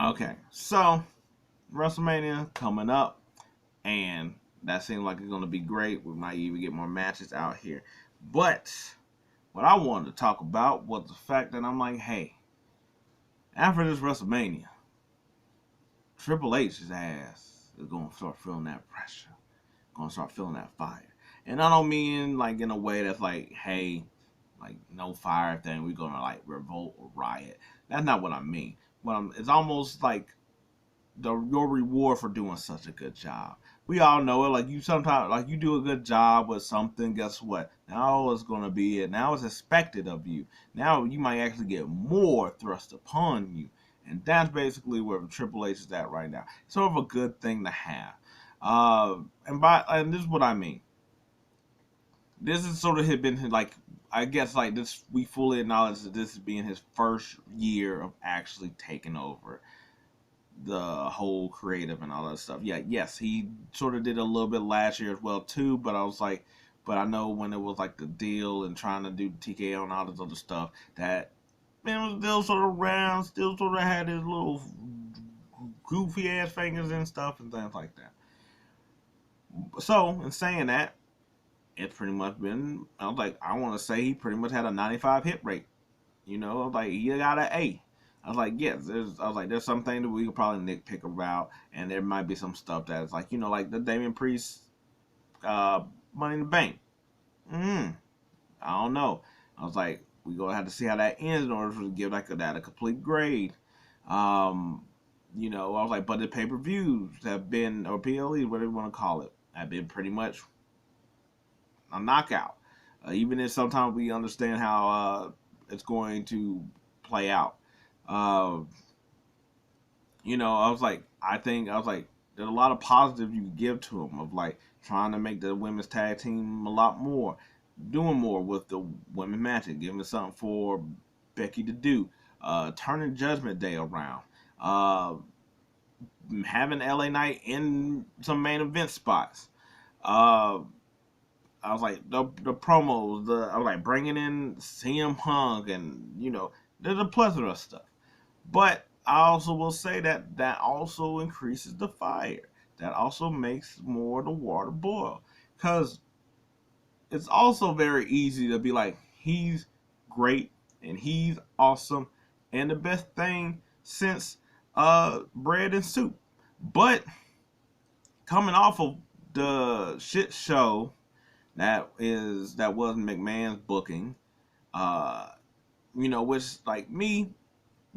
Okay, so WrestleMania coming up, and that seems like it's going to be great. We might even get more matches out here. But what I wanted to talk about was the fact that I'm like, hey, after this WrestleMania, Triple H's ass is going to start feeling that pressure, going to start feeling that fire. And I don't mean like in a way that's like, hey, like no fire thing, we're going to like revolt or riot. That's not what I mean. It's almost like your reward for doing such a good job. We all know it. Like you sometimes, like you do a good job with something. Guess what? Now it's gonna be it. Now it's expected of you. Now you might actually get more thrust upon you, and that's basically where Triple H is at right now. It's sort of a good thing to have. And this is what I mean. This is sort of had been like, I guess like this. We fully acknowledge that this is being his first year of actually taking over the whole creative and all that stuff. Yeah, yes, he sort of did a little bit last year as well too, but I was like, but I know when it was like the deal and trying to do TKO and all this other stuff, that man was still sort of around, still sort of had his little goofy ass fingers and stuff and things like that. So, in saying that, it's pretty much been, I was like, I want to say he pretty much had a 95 hit rate. You know, I was like, he got an A. I was like, yes, there's something that we could probably nitpick about, and there might be some stuff that's like, like the Damian Priest Money in the Bank. Mm, I don't know. I was like, we gonna have to see how that ends in order to give that a complete grade. Um, I was like, but the pay per views have been, or PLEs, whatever you want to call it, have been pretty much a knockout. Even if sometimes we understand how it's going to play out. Uh, I was like, there's a lot of positives you can give to him of like trying to make the women's tag team a lot more, doing more with the women matches, giving something for Becky to do, turning Judgment Day around, uh, having LA Knight in some main event spots. Uh, I was like the promos, I was like bringing in CM Punk, and there's a plethora of stuff. But I also will say that that also increases the fire. That also makes more of the water boil. Because it's also very easy to be like, he's great and he's awesome and the best thing since bread and soup. But coming off of the shit show that was McMahon's booking, uh, which like me,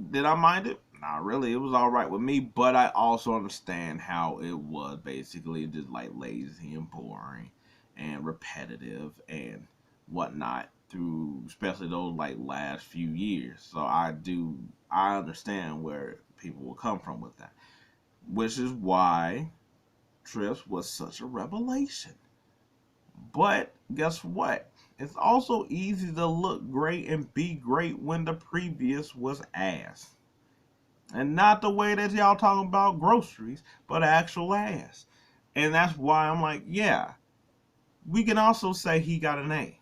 did I mind it? Not really. It was all right with me, but I also understand how it was basically just like lazy and boring and repetitive and whatnot through, especially those like last few years. So I understand where people will come from with that, which is why Trips was such a revelation. But guess what? It's also easy to look great and be great when the previous was ass. And not the way that y'all talking about groceries, but actual ass. And that's why I'm like, yeah, we can also say he got an A.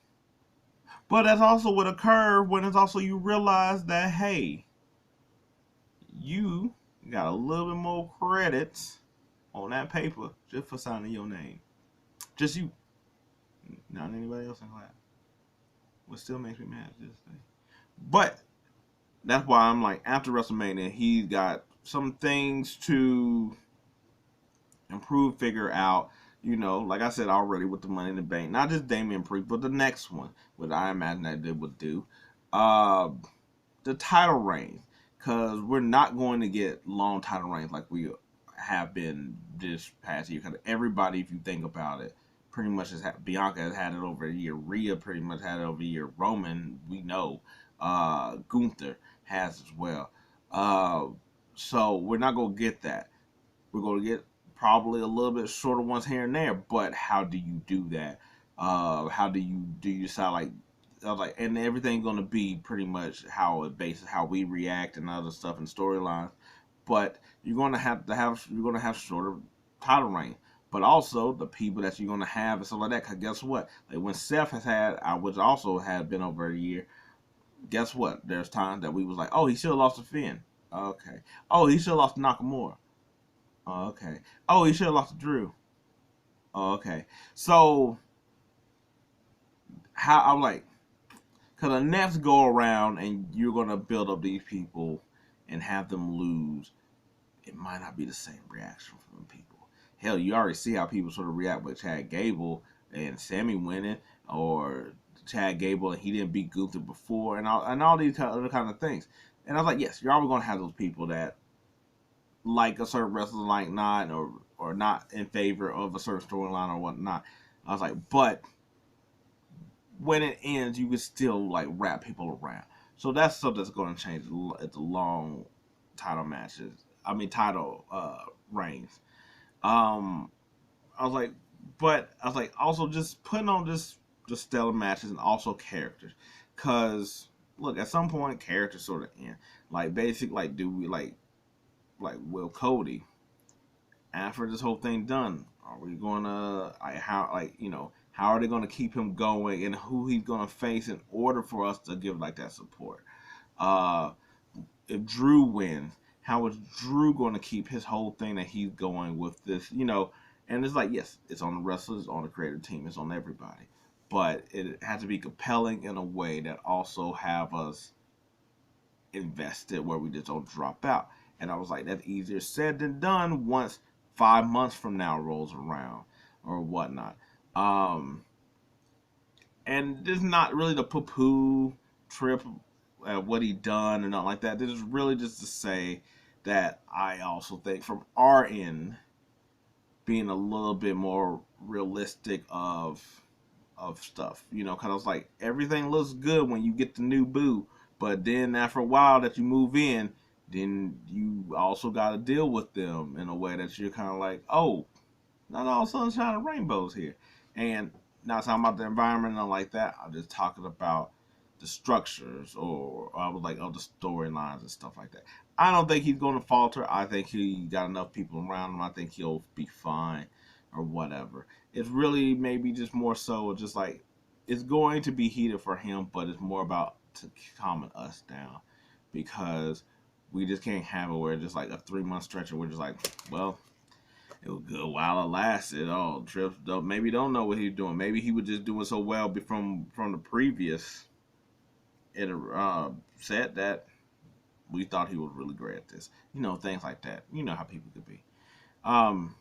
But that's also with a curve when it's also you realize that, hey, you got a little bit more credits on that paper just for signing your name. Just you. Not anybody else in class. What still makes me mad is this thing. But that's why I'm like, after WrestleMania, he's got some things to improve, figure out. Like I said already with the Money in the Bank, not just Damian Priest, but the next one, what I imagine that they would do, uh, the title reign, because we're not going to get long title reigns like we have been this past year. Because everybody, if you think about it, pretty much has had, Bianca has had it over a year. Rhea pretty much had it over a year. Roman, we know. Gunther has as well. So we're not gonna get that. We're gonna get probably a little bit shorter ones here and there. But how do you do that? How do you decide like? I was like, and everything's gonna be pretty much how it bases how we react and other stuff and storylines. But you're gonna have shorter title reign. But also the people that you're gonna have and stuff like that. Cause guess what? Like when Seth has had, which also had been over a year. Guess what? There's times that we was like, oh, he should have lost to Finn. Okay. Oh, he should have lost to Nakamura. Oh, okay. Oh, he should have lost to Drew. Oh, okay. So how I'm like, because the next go around and you're gonna build up these people and have them lose, it might not be the same reaction from people. Hell, you already see how people sort of react with Chad Gable and Sammy winning, or Chad Gable and he didn't beat Gunther before, and all these other kind of things. And I was like, yes, you're always gonna have those people that like a certain wrestler, like not, or not in favor of a certain storyline or whatnot. I was like, but when it ends, you can still like wrap people around. So that's stuff that's going to change at the long title matches. I mean, title reigns. Um, I was like, but I was like, also just putting on just stellar matches and also characters, because look, at some point characters sort of end. Like basic, like do we like Will Cody after this whole thing done? Are we gonna how like how are they gonna keep him going and who he's gonna face in order for us to give like that support? Uh, if Drew wins, how is Drew going to keep his whole thing that he's going with this? And it's like, yes, it's on the wrestlers, it's on the creative team, it's on everybody, but it has to be compelling in a way that also have us invested where we just don't drop out. And I was like, that's easier said than done once 5 months from now rolls around or whatnot. Um, and this is not really the poo-poo trip what he done and not like that. This is really just to say that I also think from our end being a little bit more realistic of stuff, because I was like, everything looks good when you get the new boo, but then after a while that you move in, then you also got to deal with them in a way that you're kind of like, oh, not all sunshine and rainbows here. And not talking about the environment and like that. I'm just talking about the structures or I was like other storylines and stuff like that. I don't think he's going to falter. I think he got enough people around him. I think he'll be fine or whatever. It's really maybe just more so just like it's going to be heated for him, but it's more about to calming us down because we just can't have it where it's just like a 3 month stretch and we're just like, well, it was good while it lasted. Oh, Trips maybe don't know what he's doing. Maybe he was just doing so well from the previous set that we thought he was really great at this. Things like that. You know how people could be. Um,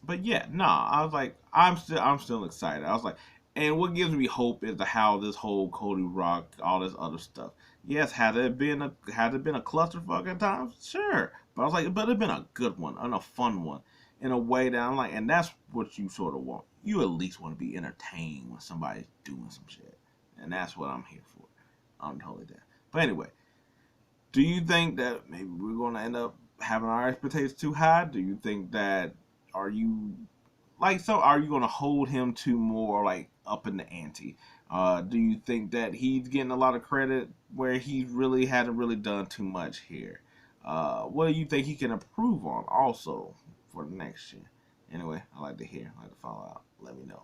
but yeah, nah. I was like, I'm still excited. I was like, and what gives me hope is the how this whole Cody Rock, all this other stuff. Yes, had it been a clusterfuck at times? Sure, but I was like, but it's been a good one and a fun one in a way that I'm like, and that's what you sort of want. You at least want to be entertained when somebody's doing some shit, and that's what I'm here for. I'm totally there. But anyway, do you think that maybe we're going to end up having our expectations too high? Do you think that are you are you going to hold him to more like up in the ante? Do you think that he's getting a lot of credit where he really hadn't really done too much here? What do you think he can improve on also for next year? Anyway, I like to hear, I like to follow out. Let me know.